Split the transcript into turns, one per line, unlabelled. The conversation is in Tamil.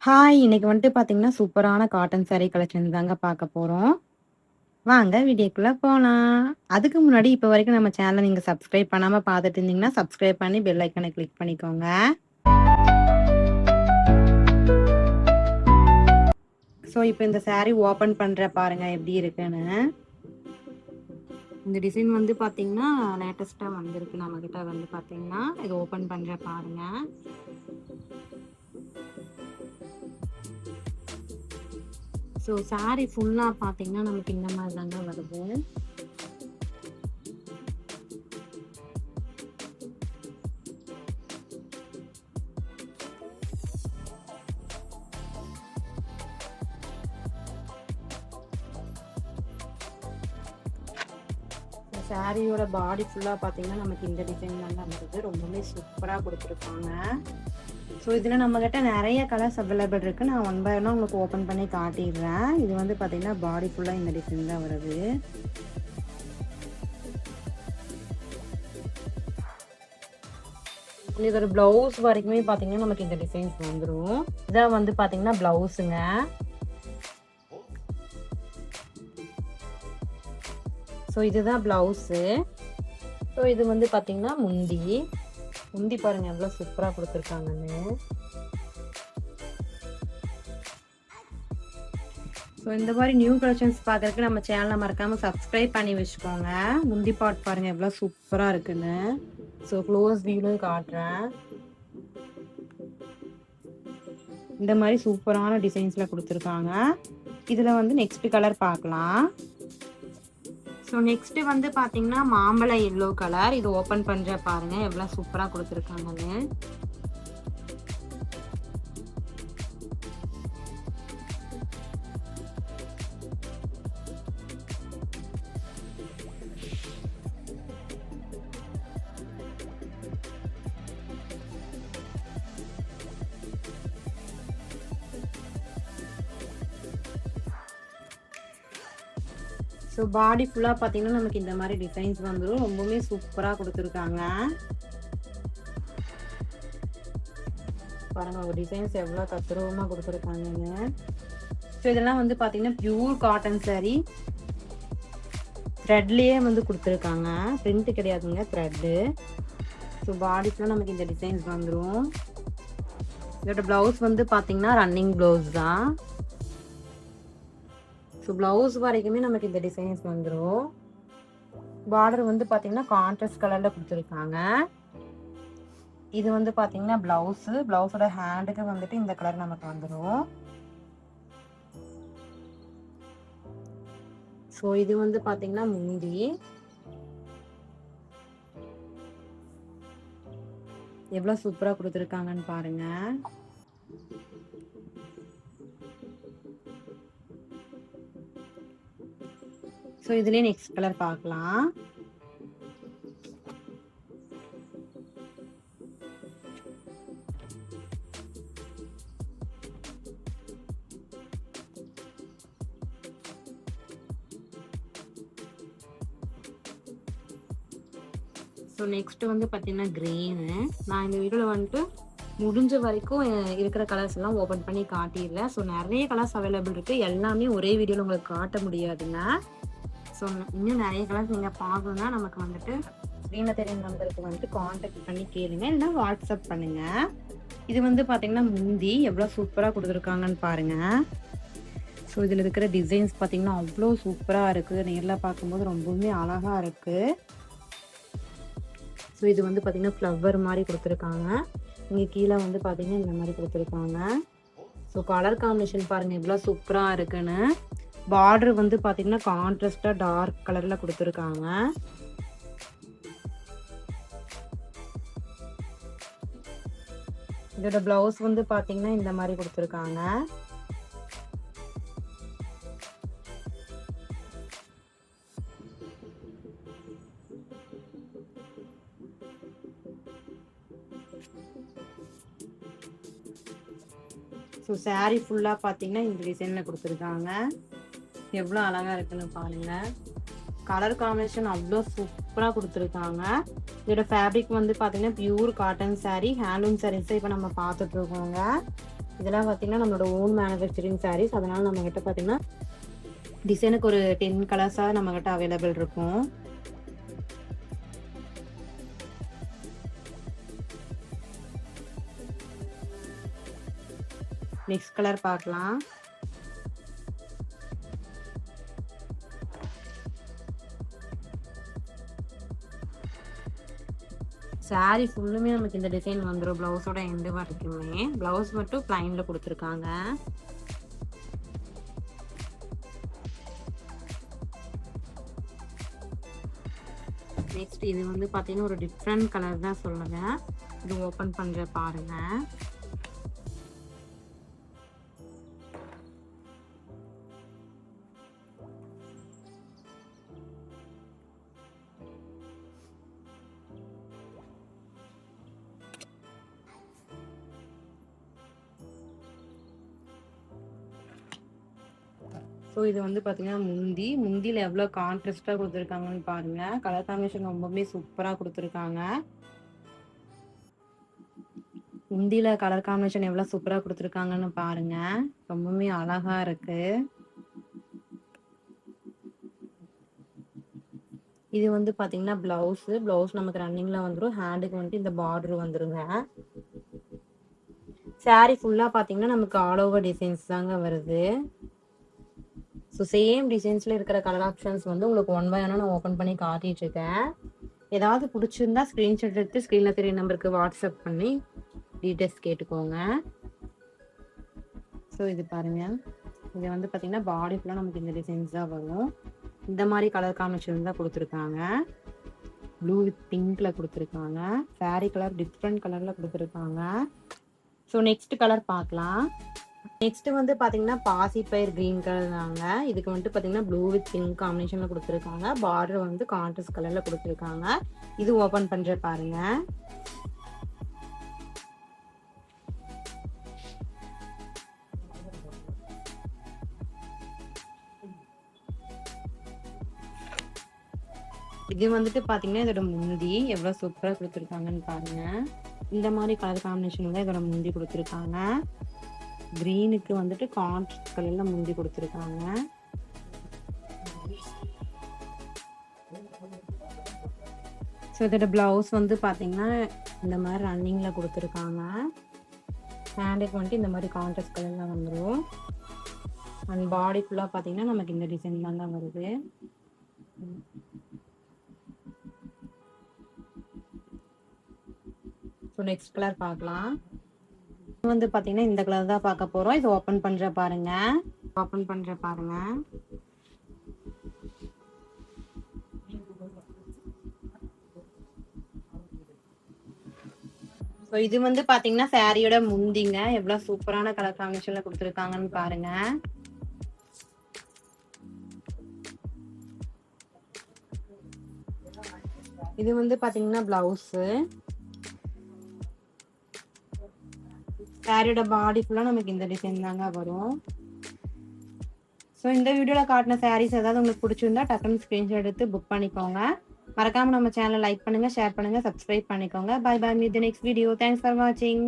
ஹாய்! இன்னைக்கு வந்துட்டு பார்த்தீங்கன்னா, சூப்பரான காட்டன் சாரி கலெக்ஷன் தாங்க பார்க்க போறோம். வாங்க வீடியோக்குள்ள போலாம். அதுக்கு முன்னாடி இப்ப வரைக்கும் நம்ம சேனல நீங்க சப்ஸ்கிரைப் பண்ணாம பார்த்துட்டு இருந்தீங்கன்னா, சப்ஸ்கிரைப் பண்ணி பெல் ஐகான கிளிக் பண்ணிக்கோங்க. ஸோ, இப்ப இந்த சாரி ஓப்பன் பண்றேன் பாருங்க எப்படி இருக்குன்னு. இந்த டிசைன் வந்து பார்த்தீங்கன்னா, லேட்டஸ்ட்டா வந்திருக்கு நம்மகிட்ட வந்து பார்த்தீங்கன்னா, இது ஓப்பன் பண்றேன் பாருங்க. ஸோ, சாரி ஃபுல்லா பார்த்தீங்கன்னா, நமக்கு இந்த மாதிரி தாங்க வருது. சாரியோட பாடி ஃபுல்லா பார்த்தீங்கன்னா, நமக்கு இந்த டிசைன் தான் வருது. ரொம்பவே சூப்பரா குடுத்துருக்காங்க. ஸோ, இதில நம்மகிட்ட நெறைய கலர்ஸ் அவைலபிள் இருக்கு. நான் ஒன் பை ஒன்னா உங்களுக்கு ஓப்பன் பண்ணி காட்டிடுறேன். இது வந்து பார்த்தீங்கன்னா, பாடி ஃபுல்லா இந்த டிசைன் தான் வருது. இதோட ப்ளவுஸ் வரைக்குமே பார்த்தீங்கன்னா, நமக்கு இந்த டிசைன்ஸ் வந்துரும். இதான் வந்து பார்த்தீங்கன்னா, ப்ளவுஸுங்க. ஸோ, இதுதான் ப்ளவுஸு. ஸோ, இது வந்து பார்த்தீங்கன்னா, முந்தி. முந்தி பாருங்க எவ்வளோ சூப்பரா குடுத்துருக்காங்கன்னு. ஸோ, இந்த மாரி நியூ கலெக்ஷன்ஸ் பார்க்கறதுக்கு நம்ம சேனல மறக்காம சப்ஸ்கிரைப் பண்ணி வச்சுக்கோங்க. முந்தி பார்ட் பாருங்க எவ்வளோ சூப்பரா இருக்குன்னு. ஸோ, க்ளோஸ் வியூலயும் காட்டுறேன். இந்த மாரி சூப்பரான டிசைன்ஸ்ல குடுத்துருக்காங்க. இதுல வந்து நெக்ஸ்ட் கலர் பார்க்கலாம். ஸோ, நெக்ஸ்ட் வந்து பார்த்தீங்கன்னா, மாம்பழ எல்லோ கலர். இது ஓப்பன் பண்றேன் பாருங்க எவ்வளோ சூப்பரா குடுத்துருக்காங்கன்னு. ஸோ, பாடி ஃபுல்லா பார்த்தீங்கன்னா, நமக்கு இந்த மாரி டிசைன்ஸ் வந்துரும். ரொம்பவுமே சூப்பரா குடுத்துருக்காங்க. பாருங்க ஒரு டிசைன்ஸ் எவ்வளோ தத்ரூவமா குடுத்துருக்காங்கன்னு. ஸோ, இதெல்லாம் வந்து பார்த்தீங்கன்னா, பியூர் காட்டன் சாரி. த்ரெட்லயே வந்து குடுத்துருக்காங்க. பிரிண்ட் கிடையாதுங்க, த்ரெட்டு. ஸோ, பாடி ஃபுல்லா நமக்கு இந்த டிசைன்ஸ் வந்துரும். இதோட ப்ளவுஸ் வந்து பார்த்தீங்கன்னா, ரன்னிங் ப்ளவுஸ் தான். ஸோ, ப்ளவுஸ் வரைக்குமே நமக்கு இந்த டிசைன்ஸ் வந்துரும். பார்டர் வந்து பார்த்தீங்கன்னா, கான்ட்ராஸ்ட் கலர்ல குடுத்துருக்காங்க. இது வந்து பார்த்தீங்கன்னா, ப்ளவுஸு. ப்ளவுஸோட ஹேண்டுக்கு வந்துட்டு இந்த கலர் நமக்கு வந்துரும். ஸோ, இது வந்து பார்த்தீங்கன்னா, முந்தி. எவ்வளோ சூப்பரா குடுத்துருக்காங்கன்னு பாருங்க. ஸோ, இதுலயே நெக்ஸ்ட் கலர் பார்க்கலாம். ஸோ, நெக்ஸ்ட் வந்து பார்த்தீங்கன்னா, கிரீனு. நான் இந்த வீடியோல வந்துட்டு முடிஞ்ச வரைக்கும் இருக்கிற கலர்ஸ் எல்லாம் ஓப்பன் பண்ணி காட்டிடுறேன். ஸோ, நெறைய கலர்ஸ் அவைலபிள் இருக்கு. எல்லாமே ஒரே வீடியோல உங்களுக்கு காட்ட முடியாதுங்க. ஸோ, இன்னும் நெறைய கலர்ஸ் நீங்க பார்க்கணும்னா நமக்கு வந்துட்டு ஸ்க்ரீன்ல தெரியும் நம்பருக்கு வந்துட்டு கான்டாக்ட் பண்ணி கேளுங்க. இல்லைன்னா வாட்ஸ்அப் பண்ணுங்க. இது வந்து பார்த்தீங்கன்னா, முந்தி எவ்வளோ சூப்பரா குடுத்துருக்காங்கன்னு பாருங்க. ஸோ, இதில இருக்கிற டிசைன்ஸ் பார்த்தீங்கன்னா, அவ்வளோ சூப்பரா இருக்கு. நேர்ல பார்க்கும்போது ரொம்பவுமே அழகா இருக்கு. ஸோ, இது வந்து பார்த்தீங்கன்னா, ஃப்ளவர் மாரி குடுத்துருக்காங்க. இங்க கீழ வந்து பார்த்தீங்கன்னா, இந்த மாரி குடுத்துருக்காங்க. ஸோ, கலர் காம்பினேஷன் பாருங்க எவ்வளோ சூப்பரா இருக்குன்னு. பார்டர் வந்து பார்த்தீங்கன்னா, கான்ட்ராஸ்ட்டா டார்க் கலர்ல குடுத்துருக்காங்க. இதோட ப்ளவுஸ் வந்து பார்த்தீங்கன்னா, இந்த மாரி குடுத்துருக்காங்க. ஸோ, சாரி ஃபுல்லா பார்த்தீங்கன்னா, இந்த டிசைன்ல குடுத்துருக்காங்க. எவ்வளோ அழகா இருக்குன்னு பாருங்க. கலர் காம்பினேஷன் அவ்வளோ சூப்பரா குடுத்துருக்காங்க. இதோட ஃபேப்ரிக் வந்து பார்த்தீங்கன்னா, pure cotton sari. Handloom saris இப்போ நம்ம பார்த்துட்டு இருக்கோங்க. இதெல்லாம் பார்த்தீங்கன்னா நம்மளோட ஓன் மேனுஃபேக்சரிங் சாரீஸ். அதனால நம்மகிட்ட பார்த்தீங்கன்னா டிசைனுக்கு ஒரு 10 கலர்ஸா நம்மகிட்ட அவைலபிள் இருக்கும். நெக்ஸ்ட் கலர் பார்க்கலாம். சாரி ஃபுல்லுமே நமக்கு இந்த டிசைன் வந்துடும். பிளவுஸோட எண்டு வரைக்குமே. பிளவுஸ் மட்டும் பிளைன்ல கொடுத்துருக்காங்க. நெக்ஸ்ட் இது வந்து பார்த்தீங்கன்னா ஒரு டிஃப்ரெண்ட் கலர் தான் சொல்லுங்க. இது ஓப்பன் பண்ற பாருங்க. ஸோ இது வந்து பார்த்தீங்கன்னா முந்தியில் எவ்வளோ கான்ட்ராஸ்டாக கொடுத்துருக்காங்கன்னு பாருங்க. கலர் காம்பினேஷன் ரொம்பவுமே சூப்பராக கொடுத்துருக்காங்க. முந்தியில கலர் காம்பினேஷன் எவ்வளோ சூப்பராக கொடுத்துருக்காங்கன்னு பாருங்க. ரொம்பவுமே அழகா இருக்கு. இது வந்து பார்த்தீங்கன்னா பிளவுஸ் நமக்கு ரன்னிங்ல வந்துடும். ஹேண்டுக்கு வந்துட்டு இந்த பார்டர் வந்துருங்க. சாரி ஃபுல்லாக பார்த்தீங்கன்னா நமக்கு ஆல் ஓவர் டிசைன்ஸ் தாங்க வருது. ஸோ சேம் டிசைன்ஸில் இருக்கிற கலர் ஆப்ஷன்ஸ் வந்து உங்களுக்கு ஒன் பை ஒன்னாக நான் ஓப்பன் பண்ணி காட்டிட்டு இருக்கேன். ஏதாவது பிடிச்சிருந்தா ஸ்க்ரீன்ஷாட் எடுத்து ஸ்க்ரீனில் தெரிய நம்பருக்கு வாட்ஸ்அப் பண்ணி டீட்டெயில்ஸ் கேட்டுக்கோங்க. ஸோ இது பாருங்க. இது வந்து பார்த்தீங்கன்னா பாடி ஃபுல்லாக நமக்கு இந்த டிசைன்ஸ் தான் வரும். இந்த மாதிரி கலர் காம்பினேஷன் தான் கொடுத்துருக்காங்க. ப்ளூ வித் பிங்க்ல கொடுத்துருக்காங்க. சாரி கலர் டிஃப்ரெண்ட் கலரில் கொடுத்துருக்காங்க. ஸோ நெக்ஸ்ட் கலர் பார்க்கலாம். நெக்ஸ்ட் வந்து பார்த்தீங்கன்னா பாசிப்பயிர் கிரீன் கலர் தாங்க. இதுக்கு வந்துட்டு பார்த்தீங்கன்னா ப்ளூ வித் பிங்க் காம்பினேஷனில் கொடுத்துருக்காங்க. பார்டர் வந்து கான்ட்ராஸ்ட் கலரில் கொடுத்துருக்காங்க. இது ஓப்பன் பண்ணுற பாருங்க. இது வந்துட்டு பார்த்தீங்கன்னா இதோட முந்தி எவ்வளோ சூப்பராக கொடுத்துருக்காங்கன்னு பாருங்க. இந்த மாதிரி கலர் காம்பினேஷன் தான் இதோட முந்தி கொடுத்துருக்காங்க. கிரீனுக்கு வந்துட்டு கான்ட்ராஸ்ட் கலர்ல முந்தி கொடுத்துருக்காங்க. ஸோ இதோட பிளவுஸ் வந்து பார்த்தீங்கன்னா இந்த மாதிரி ரன்னிங்ல கொடுத்துருக்காங்க. ஹேண்டுக்கு வந்துட்டு இந்த மாதிரி கான்ட்ராஸ்ட் கலர்ல வந்துடும். அண்ட் பாடி ஃபுல்லாக பார்த்தீங்கன்னா நமக்கு இந்த டிசைன் தான் வருது. ஸோ நெக்ஸ்ட் கலர் பார்க்கலாம். வந்து பார்த்தீங்கன்னா இந்த கலர் தான் பார்க்க போகிறோம். இது ஓப்பன் பண்ணுற பாருங்க. ஸோ இது வந்து பார்த்தீங்கன்னா சாரியோட முந்திங்க. எவ்வளோ சூப்பரான கலர் காம்பினேஷன்ல கொடுத்துருக்காங்கன்னு பாருங்க. இது வந்து பார்த்தீங்கன்னா பிளவுஸு. சாரியோட பாடி ஃபுல்லாக நமக்கு இந்த டிசைன் தாங்க வரும். ஸோ இந்த வீடியோவில் காட்டின சாரீஸ் ஏதாவது உங்களுக்கு பிடிச்சிருந்தா டக்குன்னு ஸ்க்ரீன்ஷாட் எடுத்து புக் பண்ணிக்கோங்க. மறக்காமல் நம்ம சேனலை லைக் பண்ணுங்கள், ஷேர் பண்ணுங்கள், சப்ஸ்கிரைப் பண்ணிக்கோங்க. Bye bye, meet the next video. Thanks for வாட்சிங்.